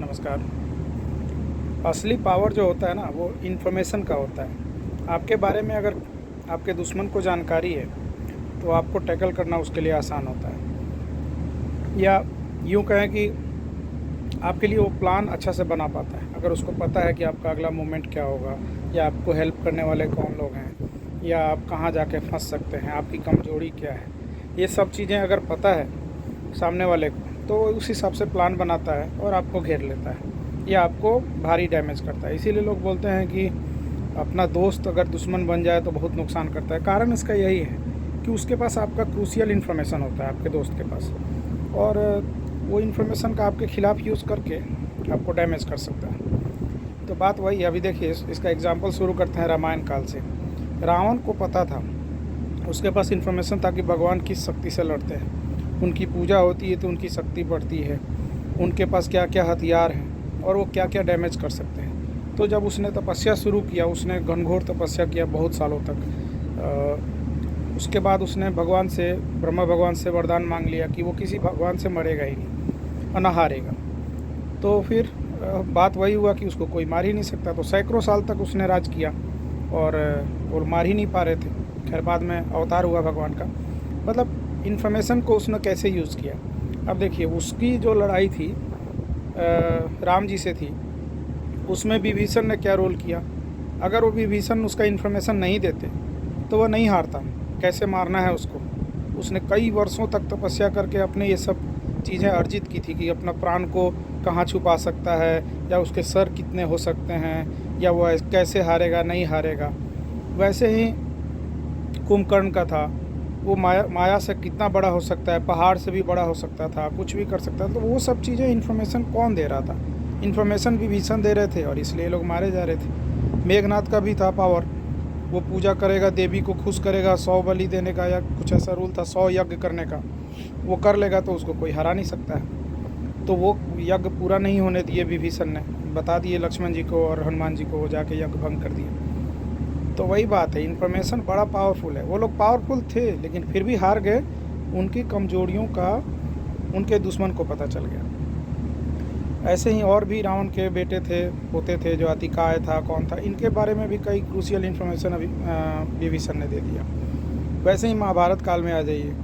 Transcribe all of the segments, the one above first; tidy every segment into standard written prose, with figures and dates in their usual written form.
नमस्कार। असली पावर जो होता है ना वो इन्फॉर्मेशन का होता है। आपके बारे में अगर आपके दुश्मन को जानकारी है तो आपको टैकल करना उसके लिए आसान होता है, या यूँ कहें कि आपके लिए वो प्लान अच्छा से बना पाता है अगर उसको पता है कि आपका अगला मूवमेंट क्या होगा, या आपको हेल्प करने वाले कौन लोग हैं, या आप कहाँ जाके फंस सकते हैं, आपकी कमजोरी क्या है। ये सब चीज़ें अगर पता है सामने वाले को तो वो उस हिसाब से प्लान बनाता है और आपको घेर लेता है या आपको भारी डैमेज करता है। इसीलिए लोग बोलते हैं कि अपना दोस्त अगर दुश्मन बन जाए तो बहुत नुकसान करता है। कारण इसका यही है कि उसके पास आपका क्रूशियल इन्फॉर्मेशन होता है आपके दोस्त के पास, और वो इन्फॉर्मेशन का आपके ख़िलाफ़ यूज़ करके आपको डैमेज कर सकता है। तो बात वही है। अभी देखिए इसका एग्जांपल शुरू करते हैं रामायण काल से। रावण को पता था, उसके पास इन्फॉर्मेशन था कि भगवान किस शक्ति से लड़ते हैं, उनकी पूजा होती है तो उनकी शक्ति बढ़ती है, उनके पास क्या क्या हथियार हैं और वो क्या क्या डैमेज कर सकते हैं। तो जब उसने तपस्या शुरू किया, उसने घनघोर तपस्या किया बहुत सालों तक। उसके बाद उसने भगवान से, ब्रह्मा भगवान से वरदान मांग लिया कि वो किसी भगवान से मरेगा ही नहीं और ना हारेगा। तो फिर बात वही हुआ कि उसको कोई मार ही नहीं सकता। तो सैकड़ों साल तक उसने राज किया और वो मार ही नहीं पा रहे थे। खैर बाद में अवतार हुआ भगवान का। मतलब इन्फॉर्मेशन को उसने कैसे यूज़ किया। अब देखिए उसकी जो लड़ाई थी राम जी से थी, उसमें विभीषण ने क्या रोल किया। अगर वो विभीषण उसका इन्फॉर्मेशन नहीं देते तो वह नहीं हारता। कैसे मारना है उसको, उसने कई वर्षों तक तपस्या करके अपने ये सब चीज़ें अर्जित की थी कि अपना प्राण को कहाँ छुपा सकता है, या उसके सर कितने हो सकते हैं, या वह कैसे हारेगा नहीं हारेगा। वैसे ही कुंभकर्ण का था, वो माया से कितना बड़ा हो सकता है, पहाड़ से भी बड़ा हो सकता था, कुछ भी कर सकता था। तो वो सब चीज़ें इन्फॉर्मेशन कौन दे रहा था? इन्फॉर्मेशन विभीषण दे रहे थे और इसलिए लोग मारे जा रहे थे। मेघनाथ का भी था पावर, वो पूजा करेगा, देवी को खुश करेगा, 100 बलि देने का या कुछ ऐसा रूल था, 100 यज्ञ करने का, वो कर लेगा तो उसको कोई हरा नहीं सकता है। तो वो यज्ञ पूरा नहीं होने दिए विभीषण ने, बता दिए लक्ष्मण जी को और हनुमान जी को, वो जाके यज्ञ भंग कर दिए। तो वही बात है, इन्फॉर्मेशन बड़ा पावरफुल है। वो लोग पावरफुल थे लेकिन फिर भी हार गए। उनकी कमजोरियों का उनके दुश्मन को पता चल गया। ऐसे ही और भी रावण के बेटे थे, पोते थे, जो अतिकाय था, कौन था, इनके बारे में भी कई क्रूशियल इन्फॉर्मेशन अभी विभीषण ने दे दिया। वैसे ही महाभारत काल में आ जाइए,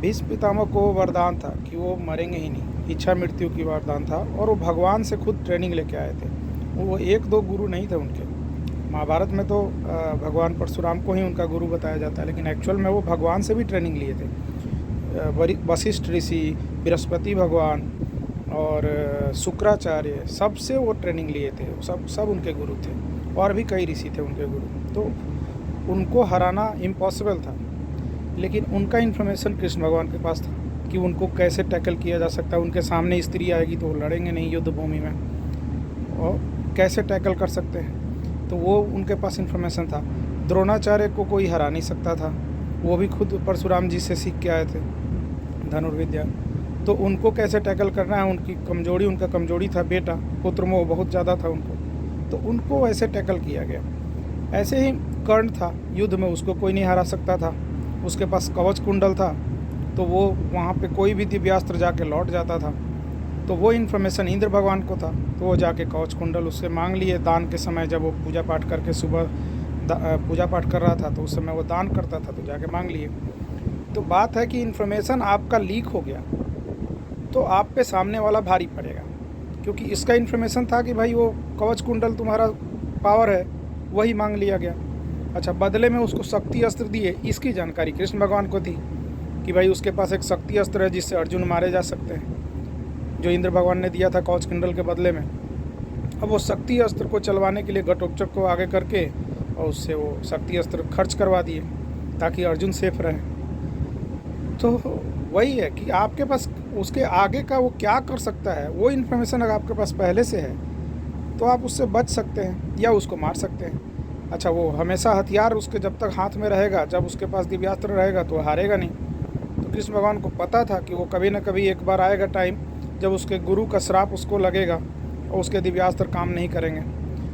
भीष्म पितामह को वरदान था कि वो मरेंगे ही नहीं, इच्छा मृत्यु की वरदान था, और वो भगवान से खुद ट्रेनिंग लेके आए थे। वो एक दो गुरु नहीं थे उनके। महाभारत में तो भगवान परशुराम को ही उनका गुरु बताया जाता है, लेकिन एक्चुअल में वो भगवान से भी ट्रेनिंग लिए थे। वशिष्ठ ऋषि, बृहस्पति भगवान और शुक्राचार्य, सबसे वो ट्रेनिंग लिए थे। सब उनके गुरु थे, और भी कई ऋषि थे उनके गुरु। तो उनको हराना इम्पॉसिबल था, लेकिन उनका इन्फॉर्मेशन कृष्ण भगवान के पास था कि उनको कैसे टैकल किया जा सकता है। उनके सामने स्त्री आएगी तो वो लड़ेंगे नहीं युद्ध भूमि में, और कैसे टैकल कर सकते हैं, तो वो उनके पास इन्फॉर्मेशन था। द्रोणाचार्य को कोई हरा नहीं सकता था, वो भी खुद परशुराम जी से सीख के आए थे धनुर्विद्या। तो उनको कैसे टैकल करना है, उनकी कमजोरी, उनका कमजोरी था बेटा, पुत्र मोह बहुत ज़्यादा था उनको, तो उनको ऐसे टैकल किया गया। ऐसे ही कर्ण था, युद्ध में उसको कोई नहीं हरा सकता था, उसके पास कवच कुंडल था, तो वो वहाँ पे कोई भी दिव्यास्त्र जाके लौट जाता था। तो वो इन्फॉर्मेशन इंद्र भगवान को था, तो वो जाके कवच कुंडल उससे मांग लिए दान के समय। जब वो पूजा पाठ करके सुबह पूजा पाठ कर रहा था तो उस समय वो दान करता था, तो जाके मांग लिए। तो बात है कि इन्फॉर्मेशन आपका लीक हो गया तो आप पे सामने वाला भारी पड़ेगा, क्योंकि इसका इन्फॉर्मेशन था कि भाई वो कवच कुंडल तुम्हारा पावर है, वही मांग लिया गया। अच्छा, बदले में उसको शक्ति अस्त्र दिए, इसकी जानकारी कृष्ण भगवान को थी कि भाई उसके पास एक शक्ति अस्त्र है जिससे अर्जुन मारे जा सकते हैं, जो इंद्र भगवान ने दिया था कवच कुंडल के बदले में। अब वो शक्ति अस्त्र को चलवाने के लिए घटोत्कच को आगे करके और उससे वो शक्ति अस्त्र खर्च करवा दिए ताकि अर्जुन सेफ रहे। तो वही है कि आपके पास उसके आगे का वो क्या कर सकता है, वो इन्फॉर्मेशन अगर आपके पास पहले से है तो आप उससे बच सकते हैं या उसको मार सकते हैं। अच्छा, वो हमेशा हथियार उसके जब तक हाथ में रहेगा, जब उसके पास दिव्यास्त्र रहेगा तो हारेगा नहीं। तो कृष्ण भगवान को पता था कि वो कभी ना कभी एक बार आएगा टाइम जब उसके गुरु का श्राप उसको लगेगा और उसके दिव्यास्त्र काम नहीं करेंगे,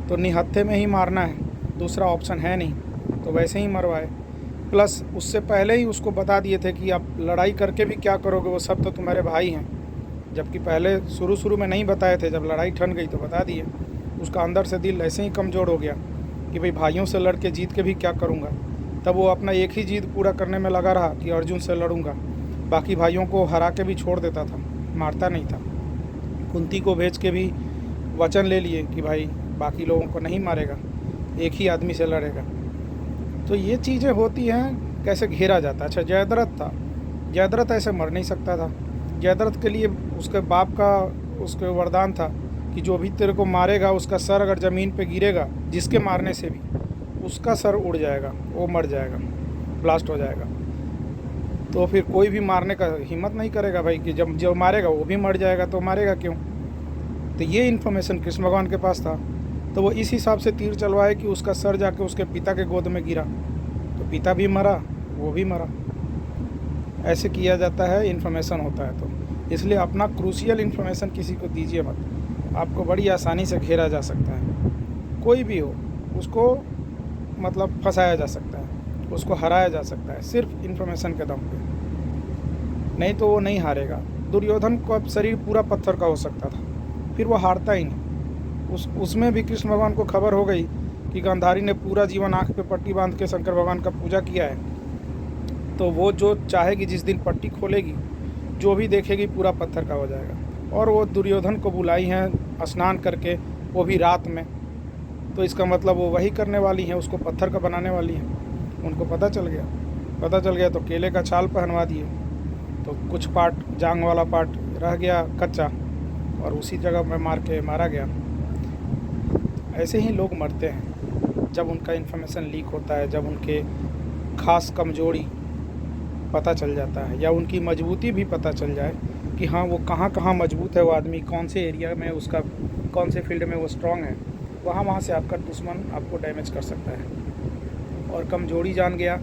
तो निहत्थे में ही मारना है, दूसरा ऑप्शन है नहीं, तो वैसे ही मरवाए। प्लस उससे पहले ही उसको बता दिए थे कि आप लड़ाई करके भी क्या करोगे, वो सब तो तुम्हारे भाई हैं, जबकि पहले शुरू में नहीं बताए थे, जब लड़ाई ठन गई तो बता दिए। उसका अंदर से दिल ऐसे ही कमज़ोर हो गया कि भाई भाइयों से लड़ के जीत के भी क्या करूँगा। तब वो अपना एक ही जीत पूरा करने में लगा रहा कि अर्जुन से लड़ूंगा। बाकी भाइयों को हरा के भी छोड़ देता था, मारता नहीं था। कुंती को भेज के भी वचन ले लिए कि भाई बाकी लोगों को नहीं मारेगा, एक ही आदमी से लड़ेगा। तो ये चीज़ें होती हैं, कैसे घेरा जाता है। अच्छा, जयद्रथ था, जयद्रथ ऐसे मर नहीं सकता था। जयद्रथ के लिए उसके बाप का उसके वरदान था कि जो भी तेरे को मारेगा उसका सर अगर ज़मीन पे गिरेगा, जिसके मारने से भी उसका सर उड़ जाएगा, वो मर जाएगा, ब्लास्ट हो जाएगा। तो फिर कोई भी मारने का हिम्मत नहीं करेगा भाई कि जब जो मारेगा वो भी मर जाएगा, तो मारेगा क्यों। तो ये इन्फॉर्मेशन कृष्ण भगवान के पास था। तो वो इस हिसाब से तीर चलवाए कि उसका सर जाके उसके पिता के गोद में गिरा, तो पिता भी मरा, वो भी मरा। ऐसे किया जाता है, इन्फॉर्मेशन होता है। तो इसलिए अपना क्रूशियल इन्फॉर्मेशन किसी को दीजिए मत, आपको बड़ी आसानी से घेरा जा सकता है। कोई भी हो उसको मतलब फंसाया जा सकता है, उसको हराया जा सकता है सिर्फ इन्फॉर्मेशन के दम पे, नहीं तो वो नहीं हारेगा। दुर्योधन का शरीर पूरा पत्थर का हो सकता था, फिर वो हारता ही नहीं। उसमें भी कृष्ण भगवान को खबर हो गई कि गांधारी ने पूरा जीवन आँख पे पट्टी बांध के शंकर भगवान का पूजा किया है, तो वो जो चाहेगी जिस दिन पट्टी खोलेगी, जो भी देखेगी पूरा पत्थर का हो जाएगा। और वो दुर्योधन को बुलाई हैं स्नान करके, वो भी रात में, तो इसका मतलब वो वही करने वाली हैं, उसको पत्थर का बनाने वाली हैं। उनको पता चल गया तो केले का छाल पहनवा दिए, तो कुछ पार्ट जांग वाला पार्ट रह गया कच्चा, और उसी जगह में मारा गया। ऐसे ही लोग मरते हैं जब उनका इन्फॉर्मेशन लीक होता है, जब उनके खास कमजोरी पता चल जाता है, या उनकी मजबूती भी पता चल जाए कि हाँ वो कहाँ मजबूत है, वो आदमी कौन से एरिया में, उसका कौन से फील्ड में वो स्ट्रांग है, वहाँ से आपका दुश्मन आपको डैमेज कर सकता है। और कमजोरी जान गया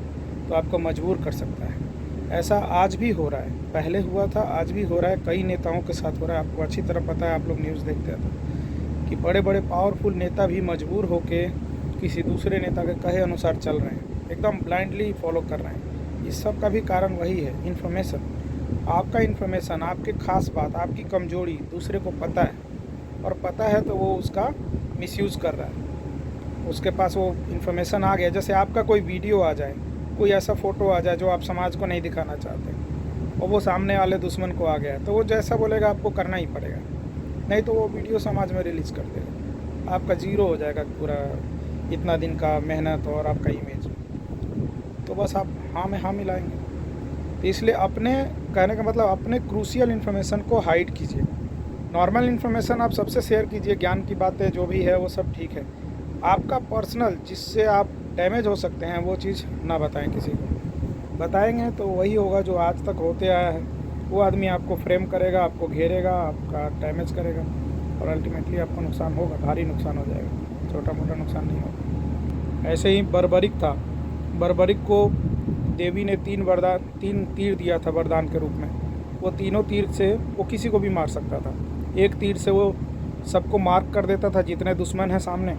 तो आपको मजबूर कर सकता है। ऐसा आज भी हो रहा है, पहले हुआ था, आज भी हो रहा है, कई नेताओं के साथ हो रहा है। आपको अच्छी तरह पता है, आप लोग न्यूज़ देखते हैं तो, कि बड़े बड़े पावरफुल नेता भी मजबूर होके किसी दूसरे नेता के कहे अनुसार चल रहे हैं, एकदम ब्लाइंडली फॉलो कर रहे हैं। इस सब का भी कारण वही है, इन्फॉर्मेशन। आपका इन्फॉर्मेशन, आपके खास बात, आपकी कमजोरी दूसरे को पता है, और पता है तो वो उसका मिसयूज़ कर रहा है। उसके पास वो इन्फॉर्मेशन आ गया, जैसे आपका कोई वीडियो आ जाए, कोई ऐसा फ़ोटो आ जाए जो आप समाज को नहीं दिखाना चाहते, और वो सामने वाले दुश्मन को आ गया, तो वो जैसा बोलेगा आपको करना ही पड़ेगा, नहीं तो वो वीडियो समाज में रिलीज़ कर देगा, आपका ज़ीरो हो जाएगा पूरा इतना दिन का मेहनत और आपका इमेज। तो बस आप हाँ में हाँ मिलाएंगे। तो इसलिए अपने कहने का मतलब अपने क्रूशियल इन्फॉर्मेशन को हाइड कीजिए। नॉर्मल इन्फॉर्मेशन आप सबसे शेयर कीजिए, ज्ञान की बातें जो भी है वो सब ठीक है। आपका पर्सनल जिससे आप डैमेज हो सकते हैं वो चीज़ ना बताएं किसी को। बताएंगे तो वही होगा जो आज तक होते आया है, वो आदमी आपको फ्रेम करेगा, आपको घेरेगा, आपका डैमेज करेगा, और अल्टीमेटली आपको नुकसान होगा, भारी नुकसान हो जाएगा, छोटा मोटा नुकसान नहीं होगा। ऐसे ही बर्बरिक था, बर्बरिक को देवी ने 3 तीर दिया था वरदान के रूप में। वो तीनों तीर से वो किसी को भी मार सकता था। एक तीर से वो सबको मार्क कर देता था जितने दुश्मन हैं सामने,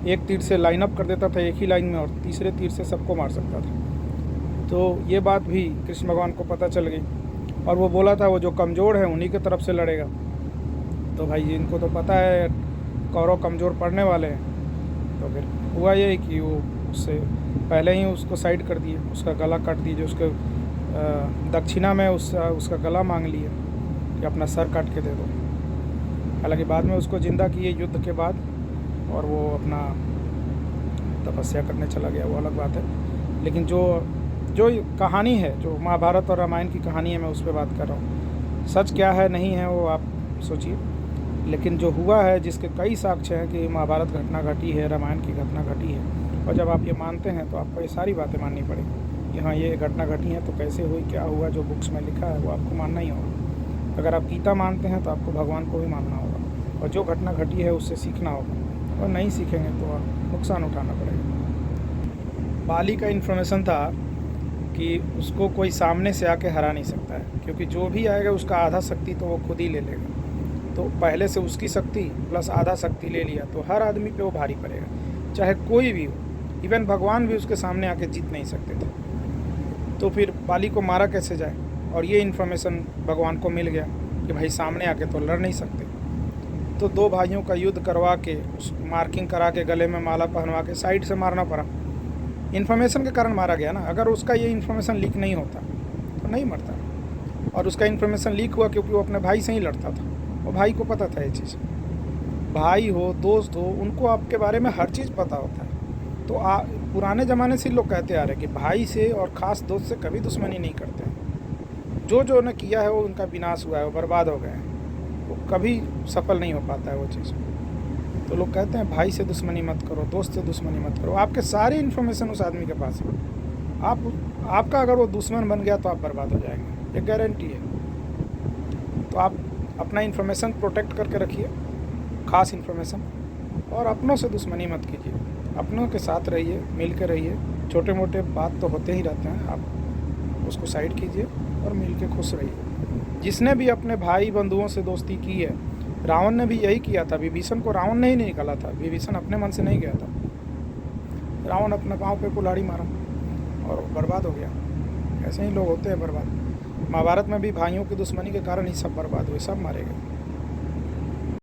एक तीर से लाइन अप कर देता था एक ही लाइन में, और तीसरे तीर से सबको मार सकता था। तो ये बात भी कृष्ण भगवान को पता चल गई, और वो बोला था वो जो कमज़ोर है उन्हीं की तरफ से लड़ेगा। तो भाई इनको तो पता है कौरव कमज़ोर पड़ने वाले हैं, तो फिर हुआ ये कि वो उससे पहले ही उसको साइड कर दिए, उसका गला काट दिए, जो उसके दक्षिणा में उसका गला मांग लिए कि अपना सर काट के दे दो। हालांकि बाद में उसको ज़िंदा किए युद्ध के बाद, और वो अपना तपस्या करने चला गया, वो अलग बात है। लेकिन जो कहानी है, जो महाभारत और रामायण की कहानी है, मैं उस पर बात कर रहा हूँ। सच क्या है नहीं है वो आप सोचिए, लेकिन जो हुआ है, जिसके कई साक्ष्य हैं कि महाभारत घटना घटी है, रामायण की घटना घटी है, और जब आप ये मानते हैं तो आपको ये सारी बातें माननी पड़ेगी कि हाँ ये घटना घटी है, तो कैसे हुई, क्या हुआ, जो बुक्स में लिखा है वो आपको मानना ही होगा। अगर आप गीता मानते हैं तो आपको भगवान को भी मानना होगा, और जो घटना घटी है उससे सीखना होगा, और नहीं सीखेंगे तो आप नुकसान उठाना पड़ेगा। बाली का इन्फॉर्मेशन था कि उसको कोई सामने से आके हरा नहीं सकता है, क्योंकि जो भी आएगा उसका आधा शक्ति तो वो खुद ही ले लेगा। तो पहले से उसकी शक्ति प्लस आधा शक्ति ले लिया तो हर आदमी पे वो भारी पड़ेगा, चाहे कोई भी हो। इवन भगवान भी उसके सामने आके जीत नहीं सकते थे। तो फिर बाली को मारा कैसे जाए, और ये इन्फॉर्मेशन भगवान को मिल गया, कि भाई सामने आके तो लड़ नहीं सकते। तो दो भाइयों का युद्ध करवा के, उस मार्किंग करा के, गले में माला पहनवा के साइड से मारना पड़ा। इन्फॉर्मेशन के कारण मारा गया ना। अगर उसका ये इन्फॉर्मेशन लीक नहीं होता तो नहीं मरता। और उसका इन्फॉर्मेशन लीक हुआ क्योंकि वो अपने भाई से ही लड़ता था। वो भाई को पता था ये चीज़। भाई हो, दोस्त हो, उनको आपके बारे में हर चीज़ पता होता है। तो पुराने ज़माने से लोग कहते आ रहे हैं कि भाई से और ख़ास दोस्त से कभी दुश्मनी नहीं करते हैं। जो ने किया है वो उनका विनाश हुआ है, वो बर्बाद हो गए हैं, वो कभी सफल नहीं हो पाता है वो चीज़। तो लोग कहते हैं भाई से दुश्मनी मत करो, दोस्त से दुश्मनी मत करो। आपके सारी इन्फॉर्मेशन उस आदमी के पास है। आपका अगर वो दुश्मन बन गया तो आप बर्बाद हो जाएंगे, ये गारंटी है। तो आप अपना इन्फॉर्मेशन प्रोटेक्ट करके रखिए, ख़ास इन्फॉर्मेशन। और अपनों से दुश्मनी मत कीजिए, अपनों के साथ रहिए, मिल के रहिए। छोटे मोटे बात तो होते ही रहते हैं, आप उसको साइड कीजिए और मिल के खुश रहिए। जिसने भी अपने भाई बंधुओं से दोस्ती की है, रावण ने भी यही किया था। विभीषण को रावण ने ही नहीं निकाला था, विभीषण अपने मन से नहीं गया था। रावण अपने पाँव पे कुल्हाड़ी मारा और बर्बाद हो गया। ऐसे ही लोग होते हैं बर्बाद। महाभारत में भी भाइयों की दुश्मनी के कारण ही सब बर्बाद हुए, सब मारे गए।